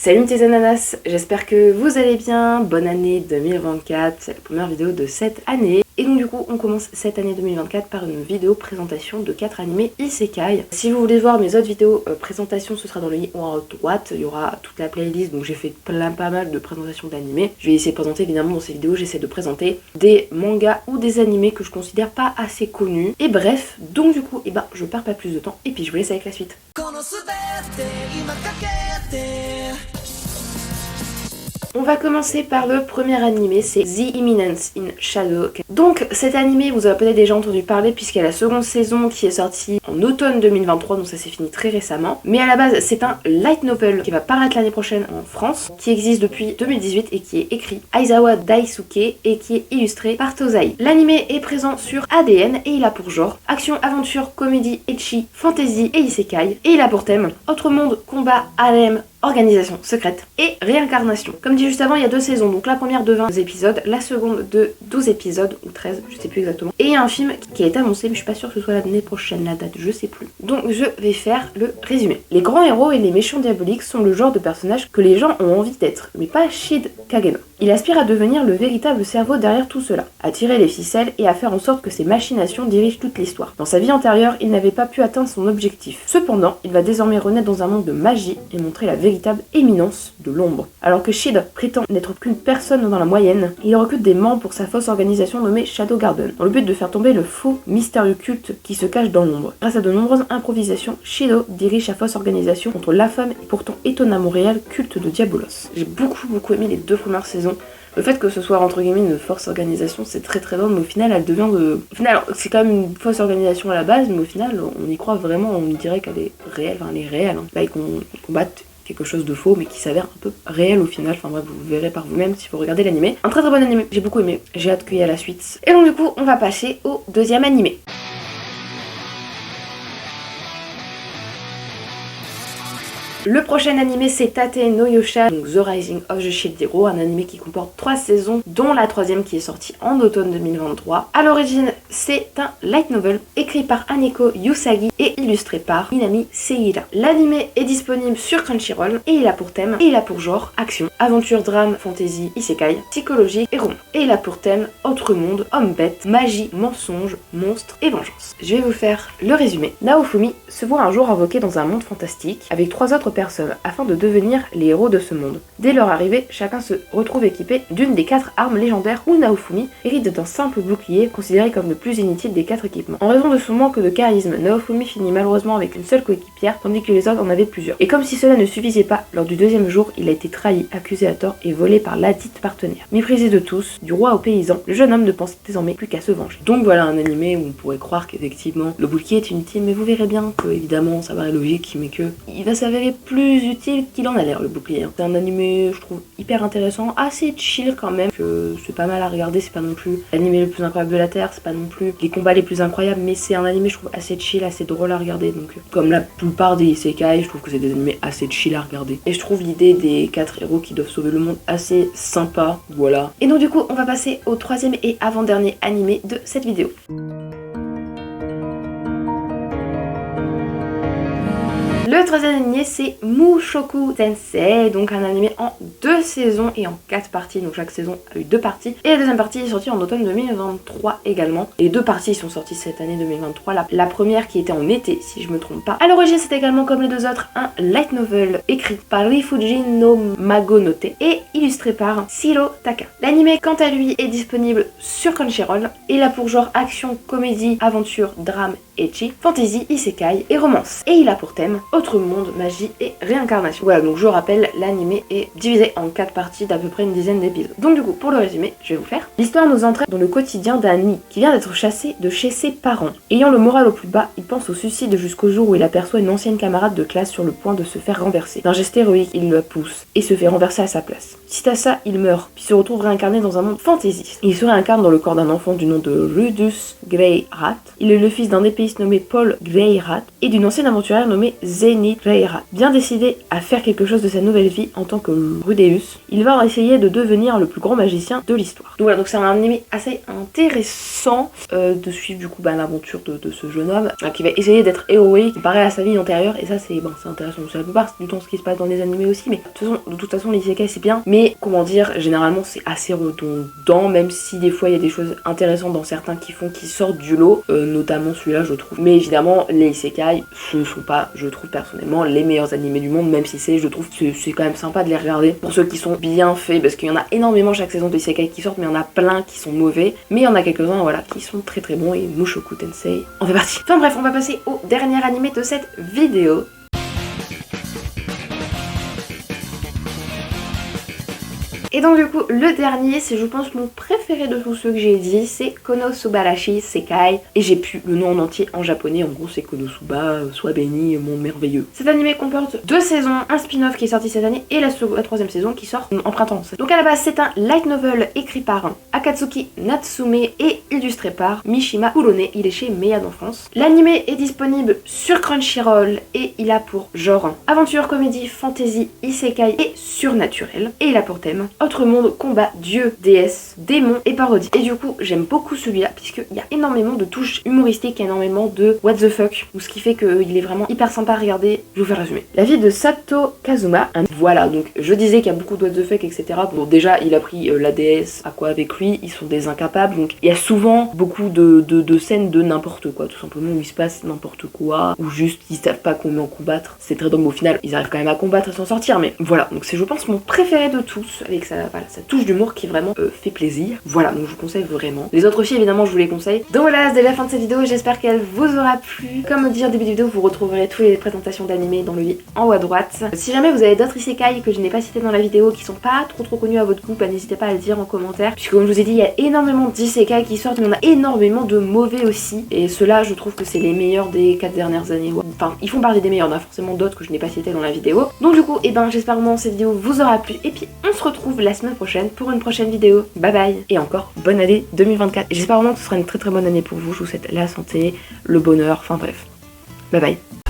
Salut mes petits ananas, j'espère que vous allez bien, bonne année 2024, c'est la première vidéo de cette année. Et donc du coup on commence cette année 2024 par une vidéo présentation de 4 animés Isekai. Si vous voulez voir mes autres vidéos présentation, ce sera dans le lien en haut à droite, il y aura toute la playlist, donc j'ai fait pas mal de présentations d'animés. Je vais essayer de présenter évidemment dans ces vidéos, j'essaie de présenter des mangas ou des animés que je considère pas assez connus. Et bref, donc du coup, je perds pas plus de temps et puis je vous laisse avec la suite. On va commencer par le premier animé, c'est The Imminence in Shadow. Donc cet animé, vous avez peut-être déjà entendu parler puisqu'il y a la seconde saison qui est sortie en automne 2023, donc ça s'est fini très récemment. Mais à la base, c'est un light novel qui va paraître l'année prochaine en France, qui existe depuis 2018 et qui est écrit Aizawa Daisuke et qui est illustré par Tozai. L'animé est présent sur ADN et il a pour genre action, aventure, comédie, ecchi, fantasy et isekai. Et il a pour thème autre monde, combat, harem, organisation secrète et réincarnation. Comme dit juste avant, il y a 2 saisons, donc la première de 20 épisodes, la seconde de 12 épisodes, ou 13, je sais plus exactement. Et il y a un film qui a été annoncé, mais je suis pas sûre que ce soit l'année prochaine, la date, je sais plus. Donc je vais faire le résumé. Les grands héros et les méchants diaboliques sont le genre de personnages que les gens ont envie d'être, mais pas Shide Kageno. Il aspire à devenir le véritable cerveau derrière tout cela, à tirer les ficelles et à faire en sorte que ses machinations dirigent toute l'histoire. Dans sa vie antérieure, il n'avait pas pu atteindre son objectif. Cependant, il va désormais renaître dans un monde de magie et montrer la véritable éminence de l'ombre. Alors que Shide prétend n'être qu'une personne dans la moyenne, il recrute des membres pour sa fausse organisation nommée Shadow Garden, dans le but de faire tomber le faux, mystérieux culte qui se cache dans l'ombre. Grâce à de nombreuses improvisations, Shido dirige sa fausse organisation contre l'infâme et pourtant étonnamment réel culte de Diabolos. J'ai beaucoup aimé les 2 premières saisons. Le fait que ce soit entre guillemets une fausse organisation, c'est très drôle, mais au final elle devient de... Au final, c'est quand même une fausse organisation à la base, mais au final on y croit vraiment, on dirait qu'elle est réelle, enfin elle est réelle. Là ils combattent quelque chose de faux mais qui s'avère un peu réel au final, enfin bref vous verrez par vous-même si vous regardez l'animé. Un très bon animé, j'ai beaucoup aimé, j'ai hâte qu'il y ait la suite. Et donc du coup on va passer au deuxième animé. Le prochain animé c'est Tate no Yosha, donc The Rising of the Shield Hero, un animé qui comporte 3 saisons, dont la 3e qui est sortie en automne 2023. À l'origine, c'est un light novel écrit par Aneko Yusagi et illustré par Minami Seira. L'animé est disponible sur Crunchyroll et il a pour thème, et il a pour genre action, aventure, drame, fantasy, isekai, psychologie et roman. Et il a pour thème autre monde, homme-bête, magie, mensonge, monstre et vengeance. Je vais vous faire le résumé. Naofumi se voit un jour invoqué dans un monde fantastique avec 3 autres personnes afin de devenir les héros de ce monde. Dès leur arrivée, chacun se retrouve équipé d'une des 4 armes légendaires où Naofumi hérite d'un simple bouclier considéré comme le plus inutile des 4 équipements. En raison de son manque de charisme, Naofumi finit malheureusement avec une seule coéquipière tandis que les autres en avaient plusieurs. Et comme si cela ne suffisait pas, lors du 2e jour, il a été trahi, accusé à tort et volé par ladite partenaire. Méprisé de tous, du roi au paysan, le jeune homme ne pense désormais plus qu'à se venger. Donc voilà un animé où on pourrait croire qu'effectivement le bouclier est inutile, mais vous verrez bien que évidemment ça paraît logique, mais que il va s'avérer plus utile qu'il en a l'air le bouclier. C'est un animé je trouve hyper intéressant, assez chill quand même, que c'est pas mal à regarder, c'est pas non plus l'animé le plus incroyable de la terre, c'est pas non plus les combats les plus incroyables, mais c'est un animé je trouve assez chill, assez drôle à regarder, donc comme la plupart des isekai, je trouve que c'est des animés assez chill à regarder. Et je trouve l'idée des 4 héros qui doivent sauver le monde assez sympa, voilà. Et donc du coup on va passer au 3e et avant-dernier animé de cette vidéo. Le 3e animé c'est Mushoku Tensei, donc un animé en 2 saisons et en 4 parties, donc chaque saison a eu 2 parties. Et la 2e partie est sortie en automne 2023 également. Les 2 parties sont sorties cette année 2023, la première qui était en été si je me trompe pas. À l'origine c'est également comme les 2 autres un light novel écrit par Rifuji no Magonote et illustré par Shiro Taka. L'animé quant à lui est disponible sur Crunchyroll et il a pour genre action, comédie, aventure, drame, ecchi, fantasy, isekai et romance. Et il a pour thème autre monde, magie et réincarnation. Voilà, donc je rappelle, l'animé est divisé en 4 parties d'à peu près une dizaine d'épisodes. Donc du coup, pour le résumé, je vais vous faire. L'histoire nous entraîne dans le quotidien d'un Nii qui vient d'être chassé de chez ses parents. Ayant le moral au plus bas, il pense au suicide jusqu'au jour où il aperçoit une ancienne camarade de classe sur le point de se faire renverser. D'un geste héroïque, il le pousse et se fait renverser à sa place. Suite à ça, il meurt, puis se retrouve réincarné dans un monde fantaisiste. Il se réincarne dans le corps d'un enfant du nom de Rudus Greyrat. Il est le fils d'un épée cycliste nommé Paul Greyrat et d'une ancienne aventurière nommée Zeni Greyrat. Bien décidé à faire quelque chose de sa nouvelle vie en tant que Rudeus, il va essayer de devenir le plus grand magicien de l'histoire. Donc voilà, donc c'est un animé assez intéressant de suivre du coup l'aventure de ce jeune homme qui va essayer d'être héroïque comparé à sa vie antérieure, et ça c'est intéressant. C'est la plupart du temps ce qui se passe dans les animés aussi, mais de toute façon les isekai c'est bien, mais comment dire, généralement c'est assez redondant, même si des fois il y a des choses intéressantes dans certains qui sortent du lot, notamment celui-là je trouve. Mais évidemment les isekai ce sont pas, je trouve personnellement, les meilleurs animés du monde, même si je trouve c'est quand même sympa de les regarder pour ceux qui sont bien faits, parce qu'il y en a énormément chaque saison de isekai qui sortent, mais il y en a plein qui sont mauvais, mais il y en a quelques-uns voilà qui sont très très bons, et Mushoku Tensei en fait partie. Enfin bref, on va passer au dernier animé de cette vidéo. Et donc du coup, le dernier, c'est je pense mon préféré de tous ceux que j'ai dit, c'est Konosubarashi Sekai, et j'ai plus le nom en entier en japonais, en gros c'est Konosuba, sois béni mon merveilleux. Cet animé comporte 2 saisons, un spin-off qui est sorti cette année et la 3e saison qui sort en printemps. Donc à la base c'est un light novel écrit par Akatsuki Natsume et illustré par Mishima Kurone, il est chez Meiad en France. L'animé est disponible sur Crunchyroll et il a pour genre aventure, comédie, fantasy, isekai et surnaturel, et il a pour thème autre monde, combat, dieu, déesse, démon et parodie. Et du coup, j'aime beaucoup celui-là puisqu'il y a énormément de touches humoristiques, énormément de what the fuck, ou ce qui fait qu'il est vraiment hyper sympa à regarder. Je vous fais résumer. La vie de Sato Kazuma. Voilà, donc je disais qu'il y a beaucoup de what the fuck, etc. Bon, déjà, il a pris la déesse à quoi avec lui, ils sont des incapables, donc il y a souvent beaucoup de scènes de n'importe quoi, tout simplement, où il se passe n'importe quoi, ou juste ils savent pas comment combattre. C'est très drôle, mais au final, ils arrivent quand même à combattre et s'en sortir, mais voilà, donc c'est je pense mon préféré de tous, avec ça touche d'humour qui vraiment fait plaisir. Voilà, donc je vous conseille vraiment. Les autres aussi évidemment je vous les conseille. Donc voilà, c'est la fin de cette vidéo, j'espère qu'elle vous aura plu. Comme dit en début de vidéo, vous retrouverez toutes les présentations d'animés dans le lien en haut à droite. Si jamais vous avez d'autres isekai que je n'ai pas cités dans la vidéo, qui sont pas trop connus à votre goût, n'hésitez pas à le dire en commentaire. Puisque comme je vous ai dit, il y a énormément d'isekai qui sortent, mais on a énormément de mauvais aussi. Et ceux-là, je trouve que c'est les meilleurs des 4 dernières années. Enfin, ils font partie des meilleurs, il y en a forcément d'autres que je n'ai pas cités dans la vidéo. Donc du coup, j'espère vraiment que cette vidéo vous aura plu. Et puis on se retrouve la semaine prochaine pour une prochaine vidéo. Bye bye. Et encore, bonne année 2024. J'espère vraiment que ce sera une très bonne année pour vous. Je vous souhaite la santé, le bonheur, enfin bref. Bye bye.